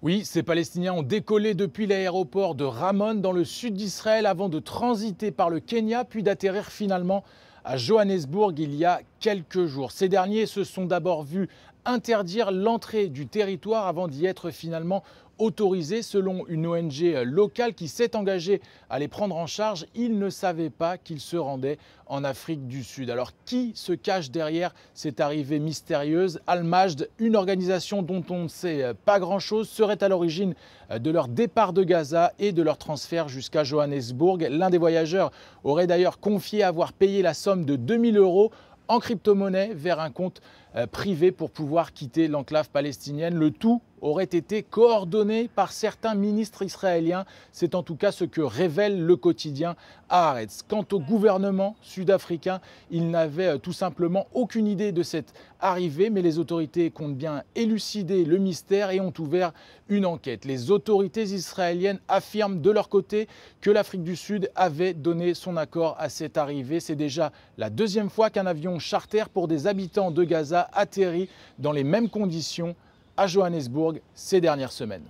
Oui, ces Palestiniens ont décollé depuis l'aéroport de Ramon dans le sud d'Israël avant de transiter par le Kenya puis d'atterrir finalement à Johannesburg il y a quelques jours. Ces derniers se sont d'abord vus interdire l'entrée du territoire avant d'y être finalement autorisés. Selon une ONG locale qui s'est engagée à les prendre en charge, ils ne savaient pas qu'ils se rendaient en Afrique du Sud. Alors qui se cache derrière cette arrivée mystérieuse? Al-Majd, une organisation dont on ne sait pas grand-chose, serait à l'origine de leur départ de Gaza et de leur transfert jusqu'à Johannesburg. L'un des voyageurs aurait d'ailleurs confié avoir payé la somme de 2000 euros en crypto-monnaie vers un compte privé pour pouvoir quitter l'enclave palestinienne. Le tout aurait été coordonné par certains ministres israéliens. C'est en tout cas ce que révèle le quotidien Haaretz. Quant au gouvernement sud-africain, il n'avait tout simplement aucune idée de cette arrivée, mais les autorités comptent bien élucider le mystère et ont ouvert une enquête. Les autorités israéliennes affirment de leur côté que l'Afrique du Sud avait donné son accord à cette arrivée. C'est déjà la deuxième fois qu'un avion charter pour des habitants de Gaza atterrit dans les mêmes conditions à Johannesburg ces dernières semaines.